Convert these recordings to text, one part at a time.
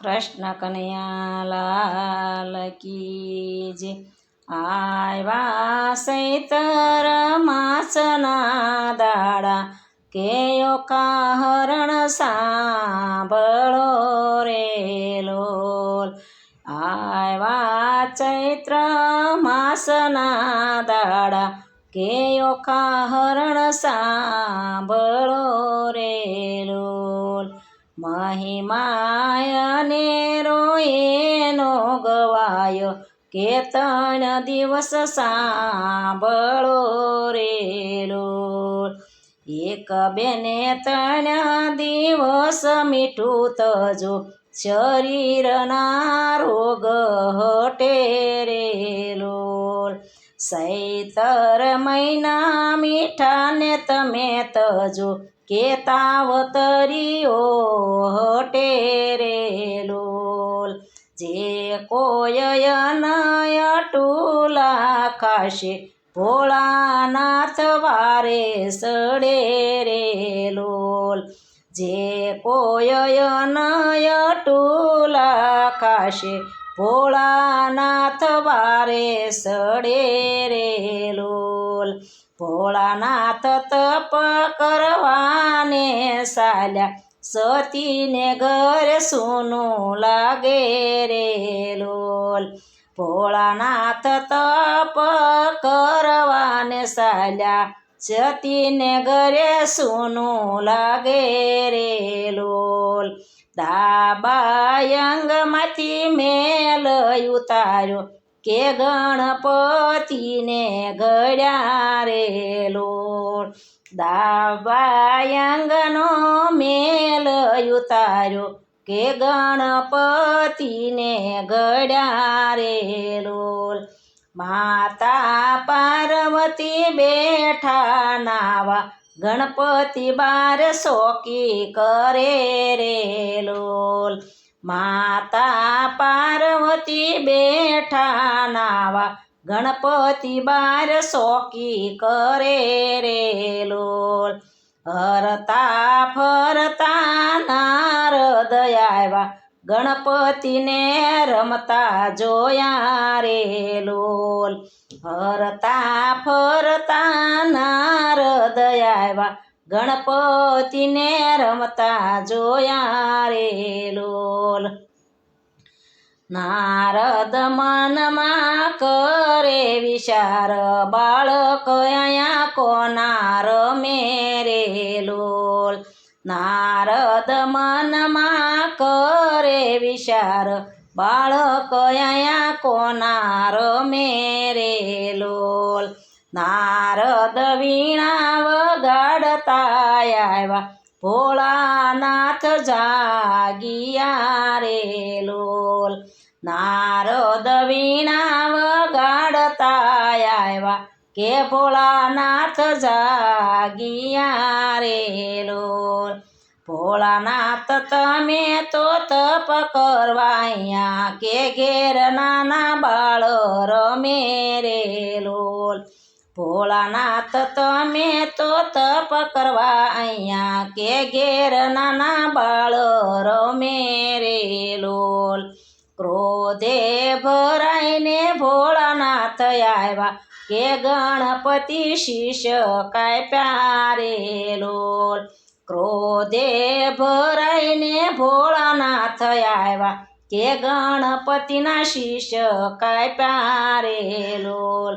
કૃષ્ણ કનૈયા લાલ કી જય. આવ્યા સૈતર માસના દાડા, કેયો હરણ સાંભળો રે લોલ. આવ્યા ચૈત્ર માસના દાડા, કેયો હરણ સાંભળો રે લોલ. મહિમાય અનેરો એનો ગવાયો, કે 3 દિવસ સાંભળો રે લોલ. 1 2 ને 3 દિવસ મીઠું તજો, શરીરના રોગ હટે રે લોલ. સૈતર મહિના મીઠા ને તમે તજો, કે તાવતરીઓ હટે રે લોલ. જે કોઈ અટુલા ખાશે, ભોળાનાથ વારે સડે રે લોલ. જે કોઈ અટુલા ખાશે, ભોળાનાથ વારે સડે રે લોલ. ભોળાનાથ તપ કરવાને ચાલ્યા, સતીને ઘરે સૂનું લાગે રે લોલ. ભોળાનાથ તપ કરવાને ચાલ્યા, સતીને ઘરે સૂનું લાગે રે લોલ. ડાબા અંગમાંથી મેલ ઉતાર્યો, કે ગણપતિને ઘડ્યા રે લોલ. ડાબા અંગનો મેલ ઉતાર્યો, કે ગણપતિને ઘડ્યા રે લોલ. માતા પાર્વતી બેઠા નાવા, ગણપતિ બાર શોકી કરે રે લોલ. માતા પાર્વતી બેઠા નાવા, ગણપતિ બાર શોકી કરે રે લોલ. હરતા ફરતા નારદ આવ્યા, ગણપતિને રમતા જોયા રે લોલ. હરતા ફરતા નારદ આવ્યા, ગણપતિને રમતા જોયા રે લોલ. નારદ મનમાં કરે વિચાર, બાળક અહીંયા કોના રમે રે લોલ. નારદ મનમાં કરે વિચાર, બાળક અહીંયા કોના રમે રે લોલ. નારદ વીણા વગાડતા આવ્યા, ભોળાનાથ જાગિયા રે લોલ. નારદ વીણા વગાડતા આવ્યા, કે ભોળાનાથ જાગિયા રે લોલ. ભોળાનાથ તમે તો તપ કરવા અહીંયા, કે ઘેર નાના બાળ રમે રે લોલ. ભોળાનાથ તમે તો તપ કરવા અહીંયા, કે ઘેર નાના બાળ રમે રે લોલ. ક્રોધે ભરાઈને ભોળાનાથ આવ્યા, કે ગણપતિ શીશ કાપ્યા રે લોલ. ક્રોધે ભરાઈને ભોળાનાથ આવ્યા, કે ગણપતિના શીશ કાપ્યા રે લોલ.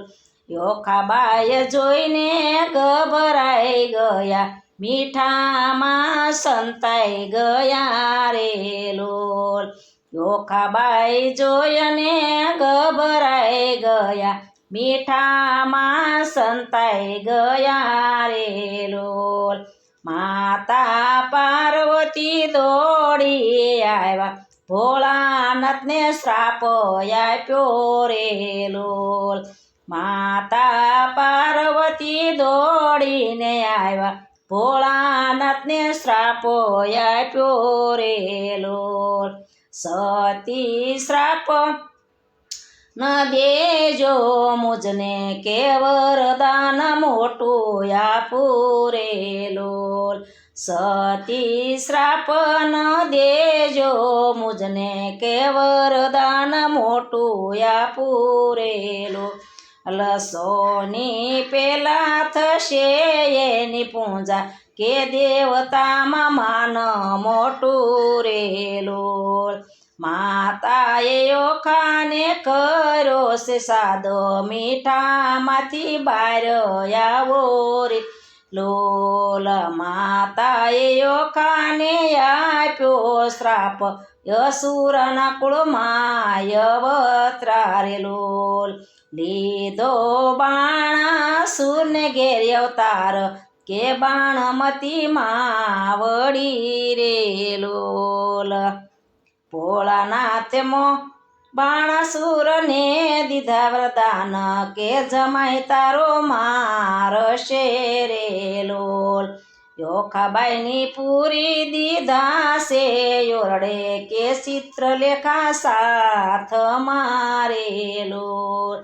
યોખાબાઈ જોઈને ગભરાઈ ગયા, મીઠામાં સંતાઈ ગયા રે લોલ. યોખાબાઈ જોઈને ગભરાઈ ગયા, મીઠામાં સંતાઈ ગયા રે લોલ. માતા પાર્વતી દોડી આવ્યા, ભોળાનાથને શ્રાપ આપ્યો રે લોલ. માતા પાર્વતી દોડીને આવ્યા, ભોળાનાથને શ્રાપ આપ્યો રે લોલ. સતી શ્રાપ ન દેજો મુજને, કે વરદાન મોટું આપું રે લોલ. સતી શ્રાપ ન દેજો મુજને, જોજને કે વરદાન મોટું પૂરેલું લસોની પેલા થશે એની પૂજા કે દેવતામાં માન મોટું રેલું માતાએ ઓખાને કર્યો છે સાદો મીઠામાંથી બહાર આવો રે લોલ માતાએ ઓખાને આપ્યો શ્રાપ અસુરના કુળમાં અવતરારે લોલ લીધો બાણાસુરને ઘેર અવતાર કે બાણમતી માં વળી રે લોલ ભોળાનાથે બાણાસુરને દીધા વરદાન કે જમાઈ તારો મારશે રે લોલ યોખાબાઈની પૂરી દીધા છે યોરડે કે ચિત્રલેખા સાથ મારે લોલ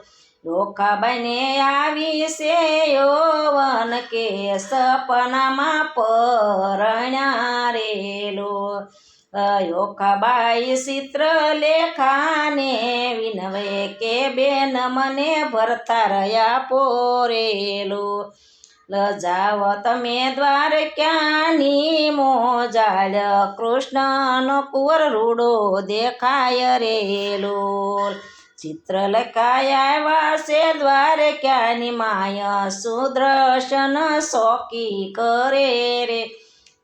યોખાબાઈને આવી છે યૌવન કે સપનામાં પરણ્યા રે લોલ યોખાબાઈ ચિત્રલેખાને વિનવે કે બેન મને ભરતા રહ્યા પોરેલો જાવ તમે દ્વારકાની મોજાળ કૃષ્ણનો કુંવર રૂડો દેખાય રેલો ચિત્રલેખા આવ્યા છે દ્વારકાની માય સુદર્શન શોકી કરે રે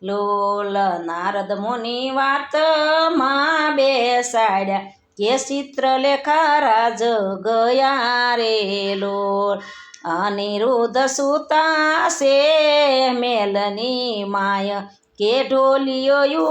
લોલ નારદ મુનિ વાતમાં બેસાડ્યા કે ચિત્રલેખા રાજ ગયા રે લોલ અનિરુદ્ધ સુતા છે મેલની માય કે ઢોલિયો